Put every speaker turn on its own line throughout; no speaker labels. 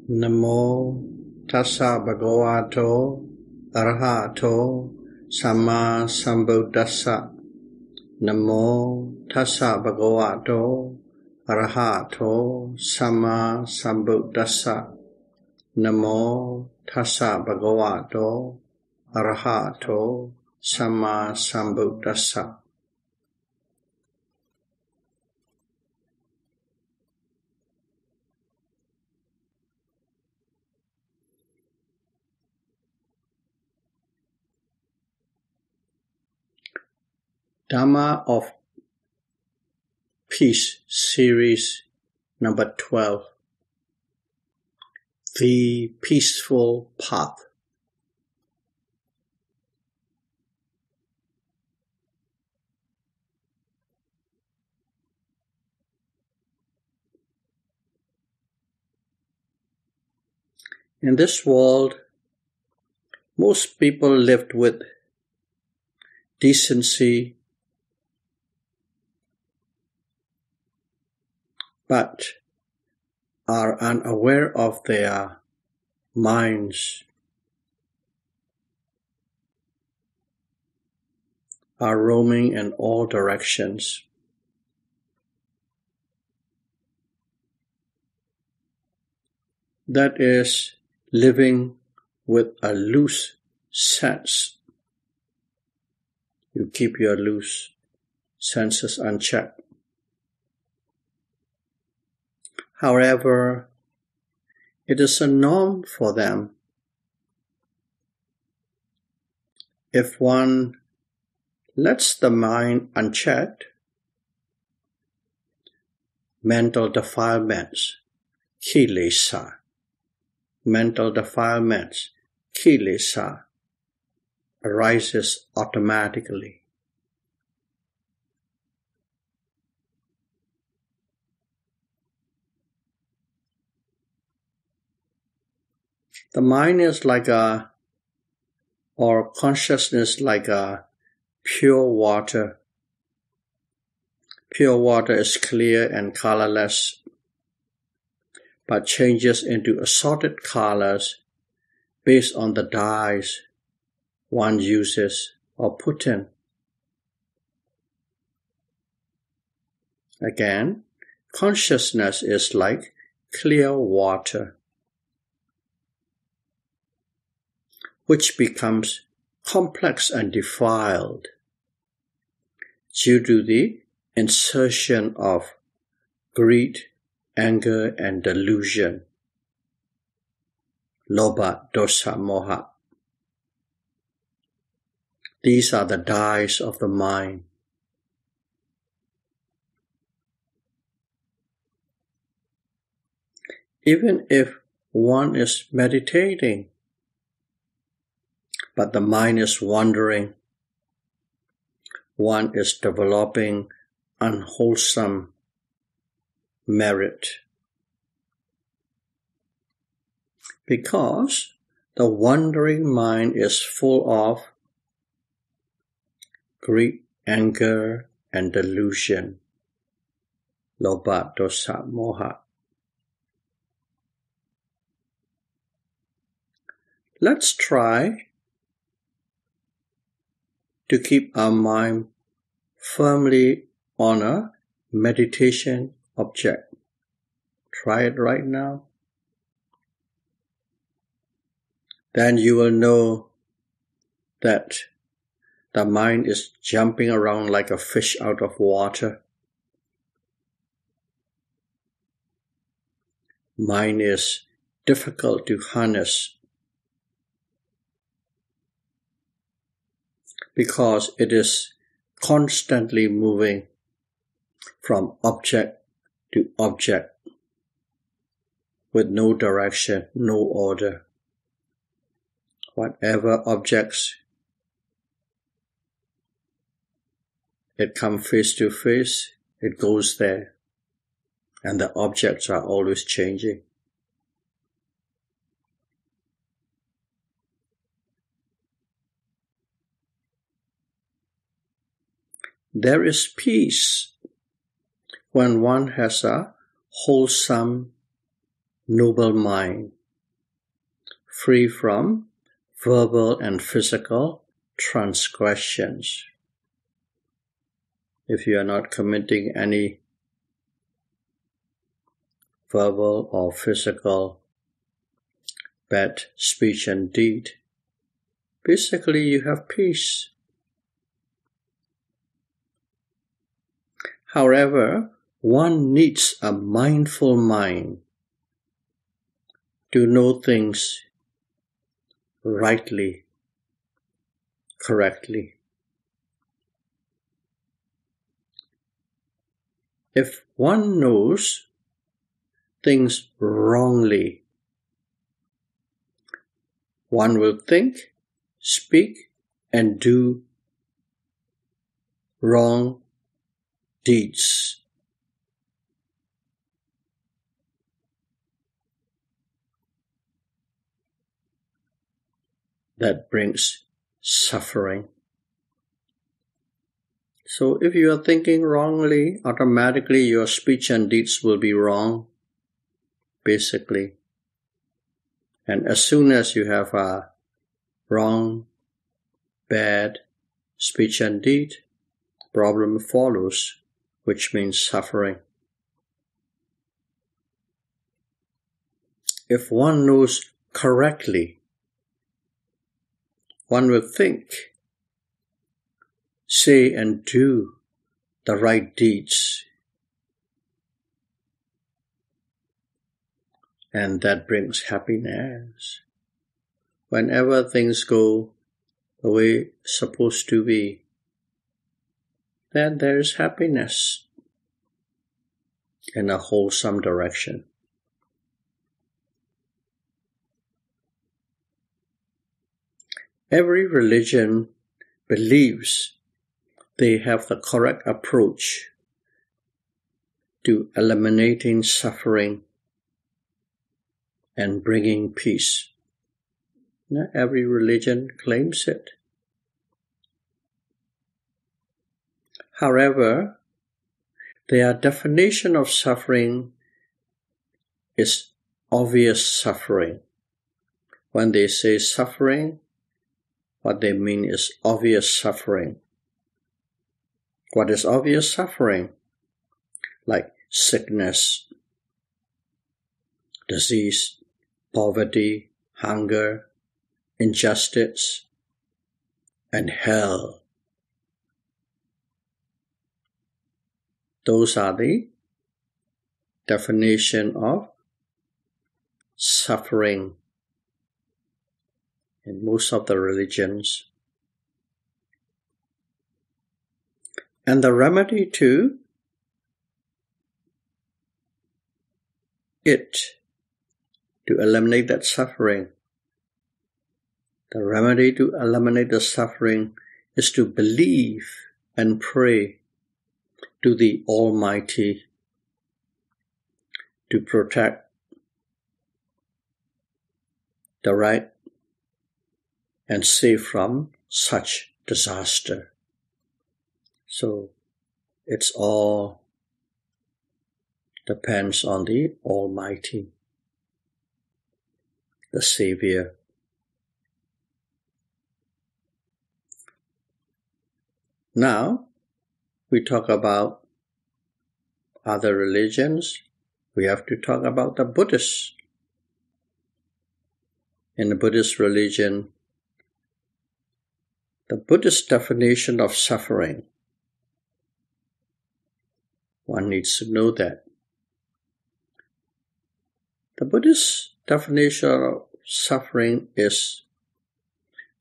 Namo tassa bhagavato arahato samma sambuddhassa. Namo tassa bhagavato arahato samma sambuddhassa. Namo tassa bhagavato arahato samma sambuddhassa. Dhamma of Peace Series number 12. The Peaceful Path. In this world, most people lived with decency, but are unaware of their minds, are roaming in all directions. That is living with a loose sense. You keep your loose senses unchecked. However, it is a norm for them. If one lets the mind unchecked, mental defilements, kilesa, arises automatically. The mind is or consciousness like a pure water. Pure water is clear and colorless, but changes into assorted colors based on the dyes one uses or put in. Again, consciousness is like clear water, which becomes complex and defiled due to the insertion of greed, anger, and delusion, lobha, dosa, moha. These are the dyes of the mind. Even if one is meditating, but the mind is wandering, one is developing unwholesome merit. Because the wandering mind is full of greed, anger, and delusion, lobha, dosa, moha. Let's try to keep our mind firmly on a meditation object. Try it right now. Then you will know that the mind is jumping around like a fish out of water. Mind is difficult to harness because it is constantly moving from object to object with no direction, no order. Whatever objects it comes face to face, it goes there, and the objects are always changing. There is peace when one has a wholesome, noble mind. free from verbal and physical transgressions. If you are not committing any verbal or physical bad speech and deed, basically you have peace. However, one needs a mindful mind to know things rightly, correctly. If one knows things wrongly, one will think, speak, and do wrong deeds. That brings suffering. So if you are thinking wrongly, automatically your speech and deeds will be wrong, basically. And as soon as you have a wrong, bad speech and deed, problem follows, which means suffering. If one knows correctly, one will think, say and do the right deeds. And that brings happiness. Whenever things go the way it's supposed to be, then there is happiness in a wholesome direction. Every religion believes they have the correct approach to eliminating suffering and bringing peace. Not every religion claims it. However, their definition of suffering is obvious suffering. When they say suffering, what they mean is obvious suffering. What is obvious suffering? Like sickness, disease, poverty, hunger, injustice, and hell. Those are the definition of suffering in most of the religions. And the remedy to it, to eliminate that suffering, the remedy to eliminate the suffering is to believe and pray to the Almighty to protect the right and save from such disaster. So it's all depends on the Almighty, the Savior. Now, we talk about other religions. We have to talk about the Buddhists. In the Buddhist religion, the Buddhist definition of suffering, one needs to know that. The Buddhist definition of suffering is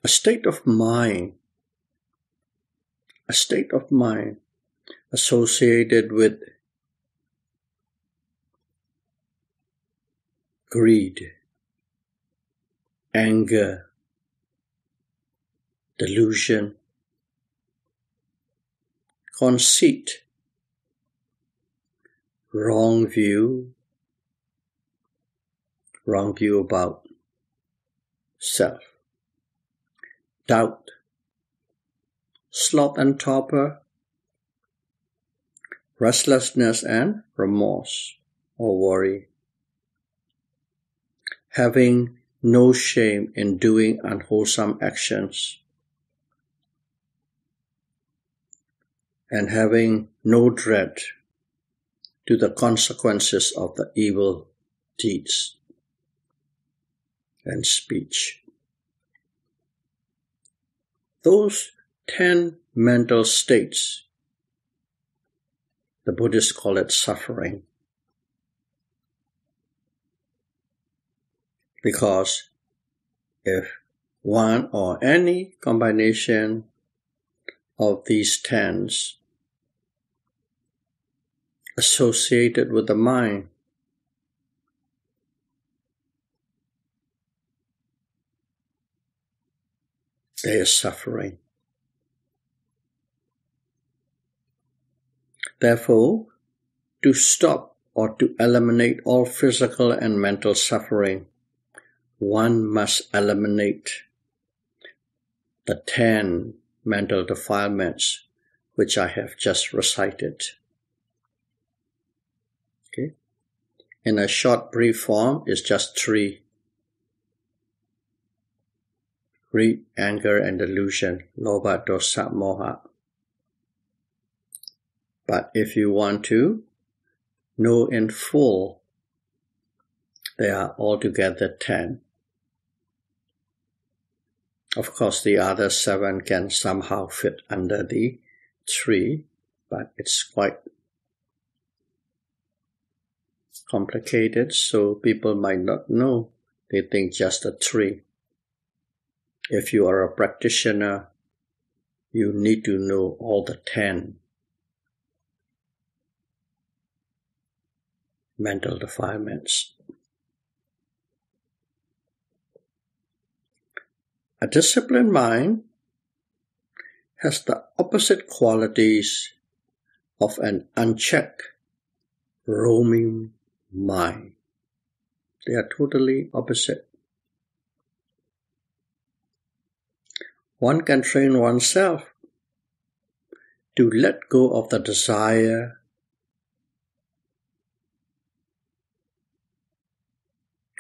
a state of mind associated with greed, anger, delusion, conceit, wrong view about self, doubt, sloth and torpor, restlessness and remorse or worry, having no shame in doing unwholesome actions, and having no dread to the consequences of the evil deeds and speech. Those 10 mental states, the Buddhists call it suffering, because if one or any combination of these 10s associated with the mind there is suffering. Therefore, to stop or to eliminate all physical and mental suffering, one must eliminate the 10 mental defilements which I have just recited. Okay? In a short, brief form, it's just 3. Greed, anger, and delusion, lobha, dosa, moha. But if you want to know in full, they are altogether 10. Of course, the other 7 can somehow fit under the 3, but it's quite complicated, so people might not know. They think just the 3. If you are a practitioner, you need to know all the 10 mental defilements. A disciplined mind has the opposite qualities of an unchecked, roaming mind. They are totally opposite. One can train oneself to let go of the desire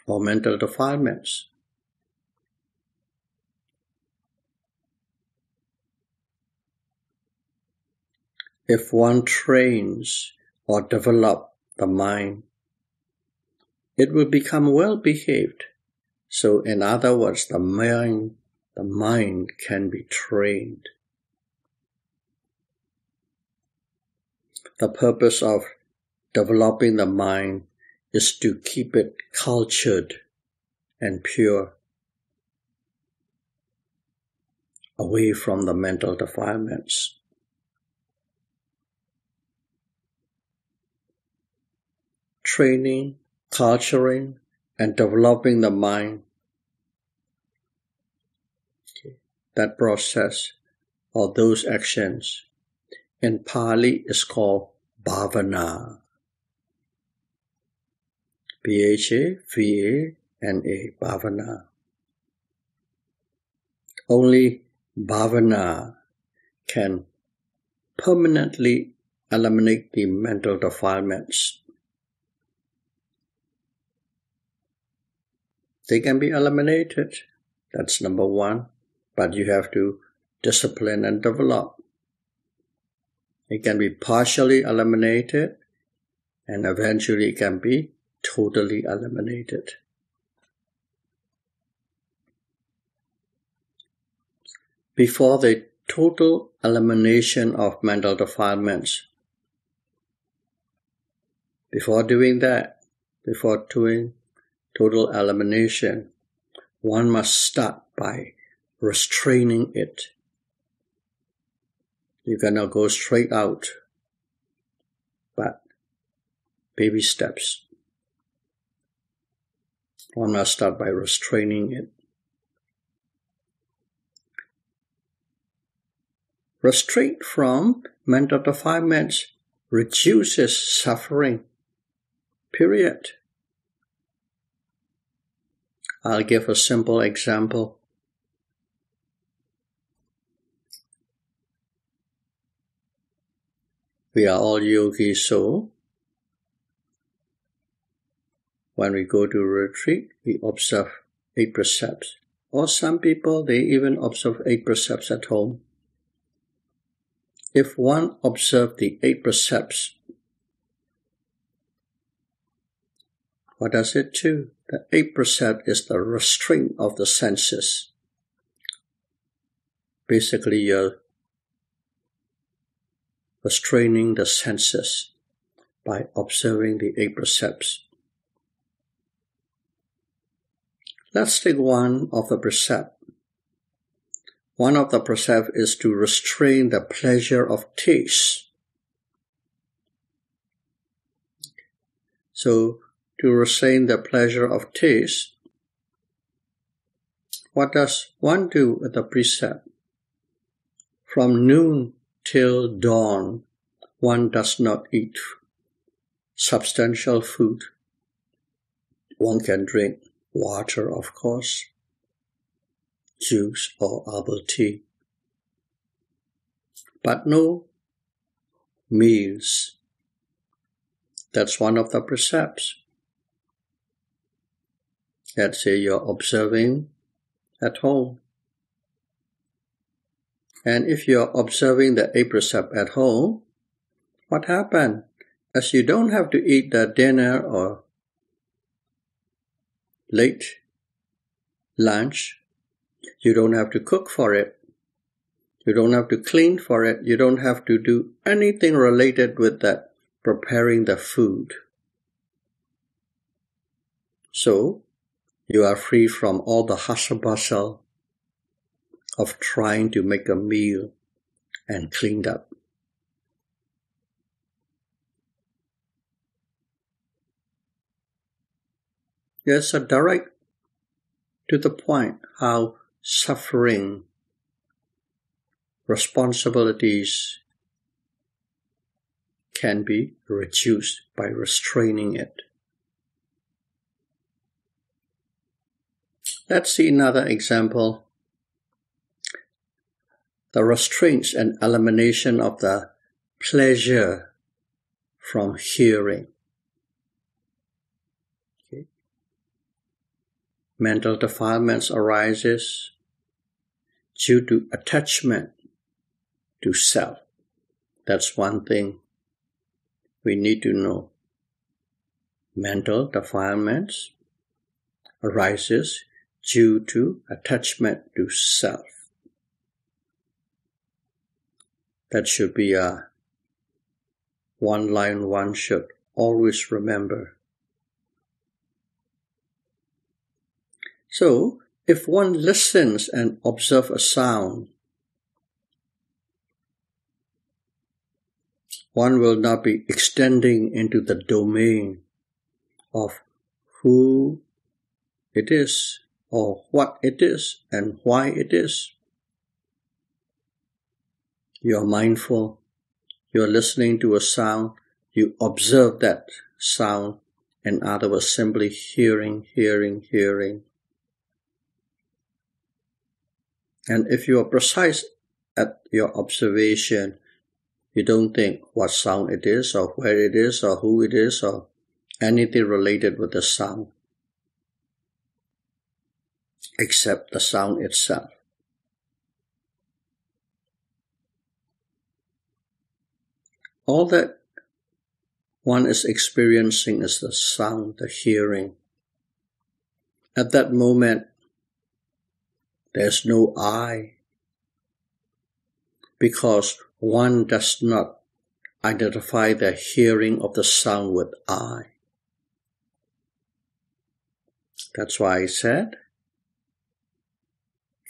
or mental defilements. If one trains or develops the mind, it will become well behaved. So in other words, the mind can be trained. The purpose of developing the mind is to keep it cultured and pure, away from the mental defilements. Training, culturing, and developing the mind, that process or those actions in Pali is called bhavana. B-H-A-V-A-N-A, bhavana. Only bhavana can permanently eliminate the mental defilements. They can be eliminated, that's number 1, but you have to discipline and develop. It can be partially eliminated, and eventually it can be totally eliminated. Before the total elimination of mental defilements, before doing total elimination, one must start by restraining it. You cannot go straight out, but baby steps. One must start by restraining it. Restraint from mental defilements reduces suffering, period. I'll give a simple example. We are all yogis, so when we go to retreat, we observe 8 precepts. Or some people, they even observe 8 precepts at home. If one observes the 8 precepts, what does it do? The 8 precept is the restraint of the senses. Basically, you're restraining the senses by observing the 8 precepts. Let's take one of the precepts. One of the precepts is to restrain the pleasure of taste. So, to restrain the pleasure of taste, what does one do with the precept? From noon till dawn, one does not eat substantial food. One can drink water, of course, juice or herbal tea, but no meals. That's one of the precepts. Let's say you're observing at home. And if you're observing the 8 precept at home, what happens? As you don't have to eat the dinner or late lunch, you don't have to cook for it. You don't have to clean for it. You don't have to do anything related with that, preparing the food. So, you are free from all the hustle bustle of trying to make a meal and cleaned up. It's a direct to the point how suffering, responsibilities can be reduced by restraining it. Let's see another example. The restraints and elimination of the pleasure from hearing. Okay. Mental defilements arises due to attachment to self. That's one thing we need to know. Mental defilements arises due to attachment to self. That should be a one line one should always remember. So, if one listens and observes a sound, one will not be extending into the domain of who it is or what it is and why it is. You're mindful, you're listening to a sound, you observe that sound, in other words, simply hearing. And if you are precise at your observation, you don't think what sound it is or where it is or who it is or anything related with the sound, except the sound itself. All that one is experiencing is the sound, the hearing. At that moment, there's no I, because one does not identify the hearing of the sound with I. That's why I said,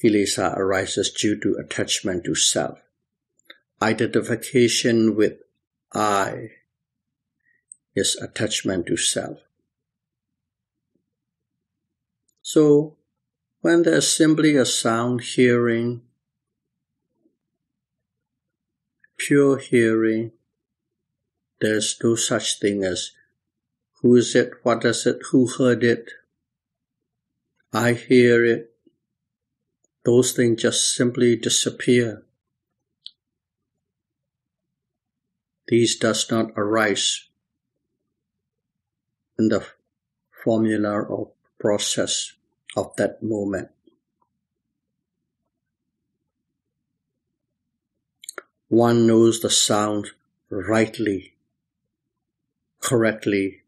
kilesa arises due to attachment to self. Identification with I is attachment to self. So, when there's simply a sound hearing, pure hearing, there's no such thing as who is it, what is it, who heard it, I hear it. Those things just simply disappear. These does not arise in the formula or process of that moment. One knows the sound rightly, correctly,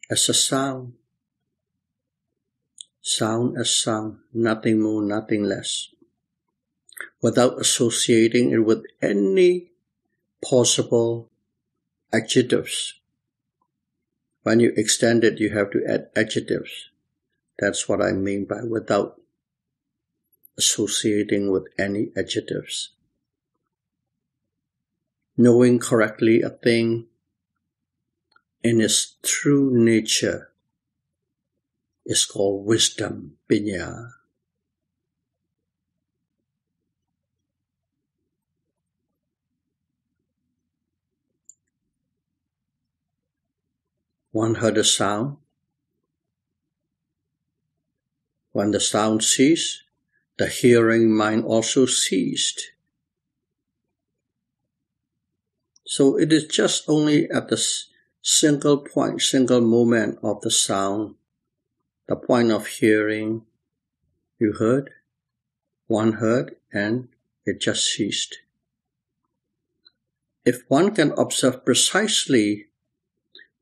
as a sound. Sound as sound, nothing more, nothing less, without associating it with any possible adjectives. When you extend it, you have to add adjectives. That's what I mean by without associating with any adjectives. Knowing correctly a thing in its true nature is called wisdom, pinya. One heard a sound. When the sound ceased, the hearing mind also ceased. So it is just only at the single point, single moment of the sound, the point of hearing, you heard, one heard, and it just ceased. If one can observe precisely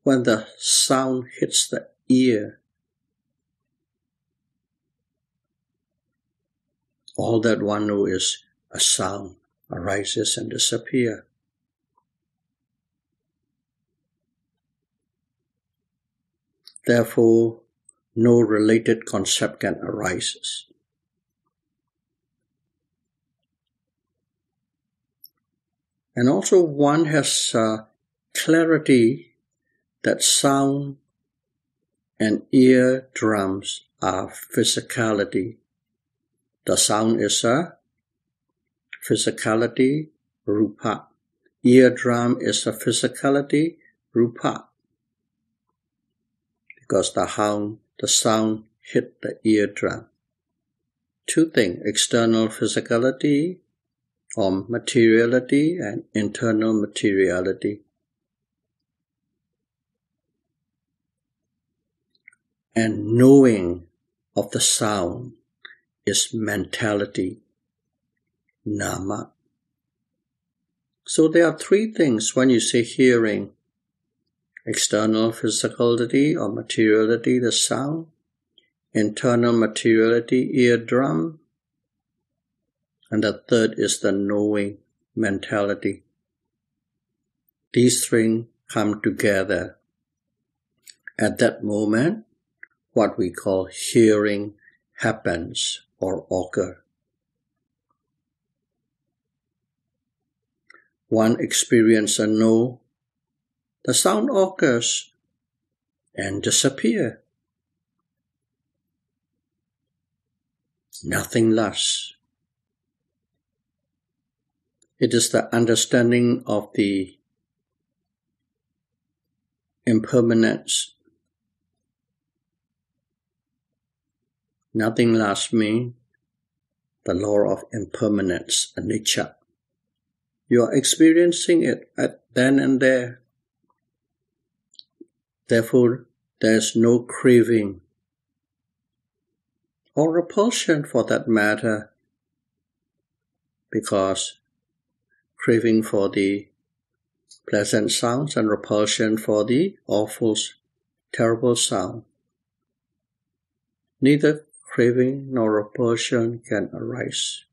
when the sound hits the ear, all that one knows is a sound arises and disappears. Therefore, no related concept can arise. And also one has clarity that sound and ear drums are physicality. The sound is a physicality, rupa. Eardrum is a physicality, rupa. Because the sound hit the eardrum. Two things, external physicality or materiality and internal materiality. And knowing of the sound is mentality, Dhamma. So there are three things when you say hearing. External physicality or materiality, the sound. Internal materiality, eardrum. And the third is the knowing, mentality. These three come together. At that moment, what we call hearing happens or occur. One experience and know the sound occurs and disappears. Nothing lasts. It is the understanding of the impermanence. Nothing lasts means the law of impermanence, anicca. You are experiencing it at then and there. Therefore, there is no craving or repulsion for that matter, because craving for the pleasant sounds and repulsion for the awful, terrible sound. Neither craving nor repulsion can arise.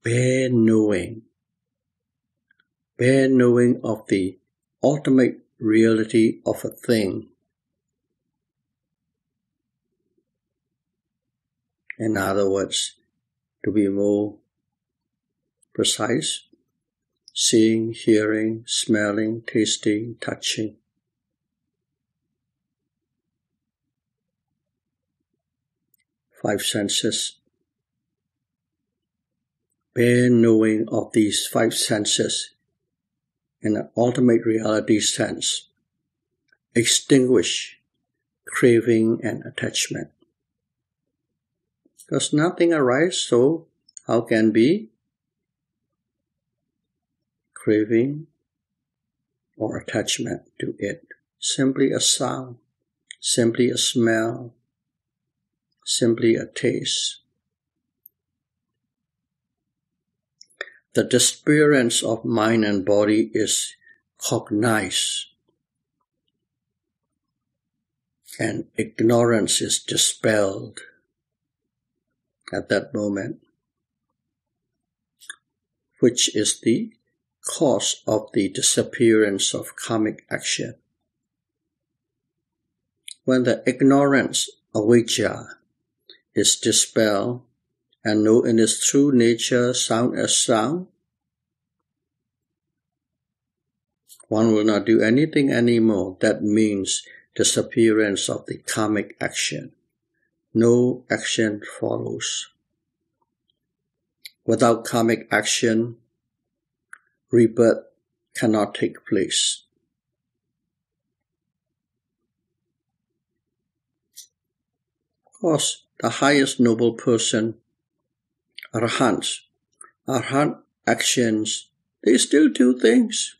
Bare knowing of the ultimate reality of a thing. In other words, to be more precise, seeing, hearing, smelling, tasting, touching. Five senses. Bare knowing of these five senses in an ultimate reality sense extinguish craving and attachment. Because nothing arises, so how can be craving or attachment to it. Simply a sound, simply a smell, simply a taste. The disappearance of mind and body is cognized, and ignorance is dispelled at that moment, which is the cause of the disappearance of karmic action. When the ignorance, avijja, is dispelled and know in its true nature sound as sound, one will not do anything anymore. That means disappearance of the karmic action. No action follows. Without karmic action, rebirth cannot take place. Of course, the highest noble person, arahant actions, they still do things.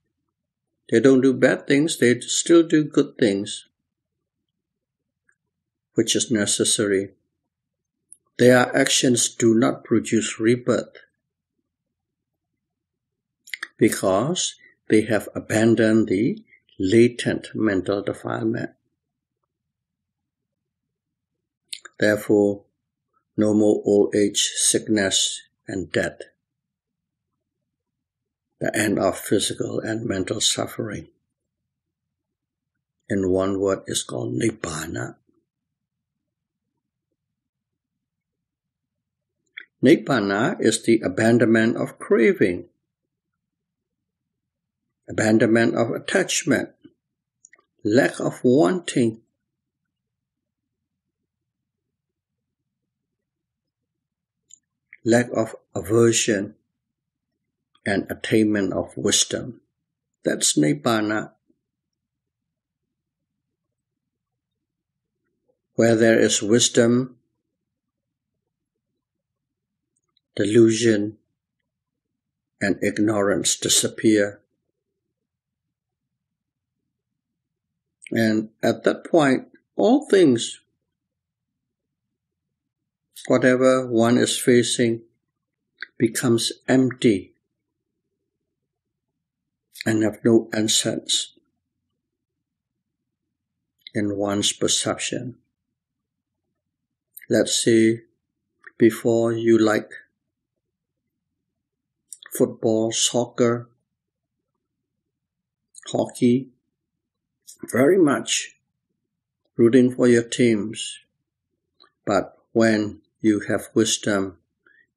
They don't do bad things, they still do good things, which is necessary. Their actions do not produce rebirth because they have abandoned the latent mental defilement. Therefore, no more old age, sickness, and death. The end of physical and mental suffering. In one word, is called Nibbana. Nibbana is the abandonment of craving, abandonment of attachment, lack of wanting, lack of aversion, and attainment of wisdom. That's Nibbana. Where there is wisdom, delusion and ignorance disappear. And at that point, all things, whatever one is facing, becomes empty and have no essence in one's perception. Let's say before you like football, soccer, hockey, very much rooting for your teams. But when you have wisdom,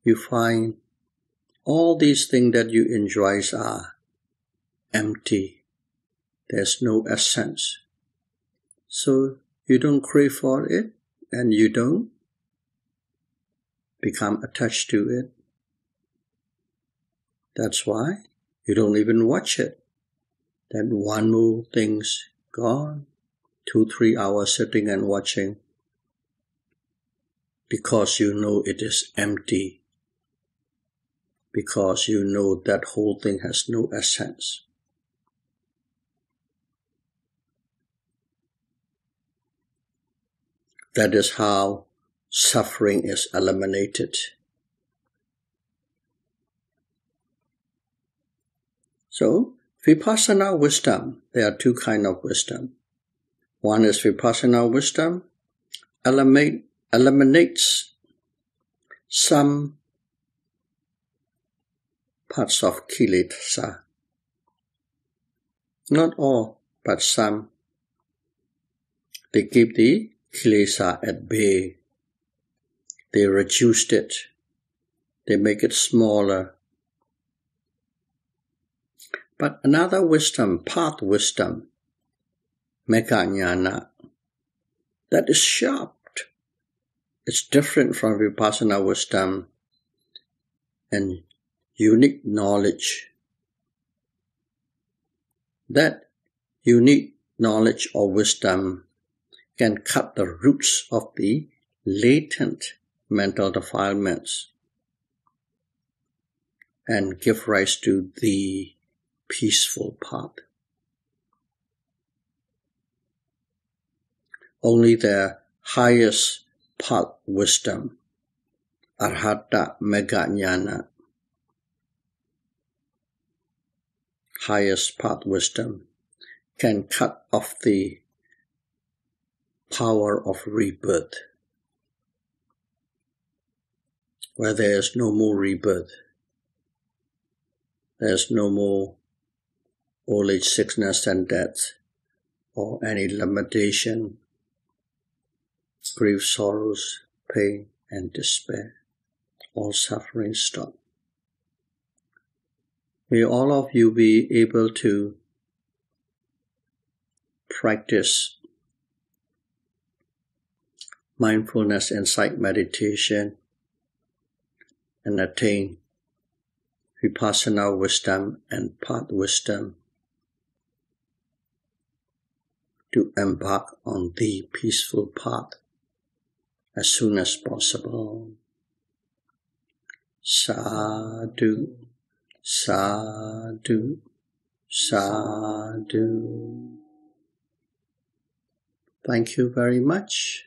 you find all these things that you enjoy are empty. There's no essence. So you don't crave for it and you don't become attached to it. That's why you don't even watch it. Then one more thing's gone. 2-3 hours sitting and watching because you know it is empty. Because you know that whole thing has no essence. That is how suffering is eliminated. So, Vipassana wisdom, there are two kinds of wisdom. One is Vipassana wisdom, eliminates some parts of kilesa. Not all, but some. They keep the kilesa at bay. They reduced it. They make it smaller. But another wisdom, path wisdom, Megha Jnana, that is sharp. It's different from Vipassana wisdom and unique knowledge. That unique knowledge or wisdom can cut the roots of the latent mental defilements and give rise to the peaceful path. only their highest path wisdom, Arhata Megajnana, highest path wisdom, can cut off the power of rebirth, where there is no more rebirth. There is no more old age, sickness, and death, or any limitation, grief, sorrows, pain, and despair. All suffering stop. May all of you be able to practice mindfulness insight meditation and attain vipassana wisdom and path wisdom to embark on the peaceful path as soon as possible. Sadhu, sadhu, sadhu. Thank you very much.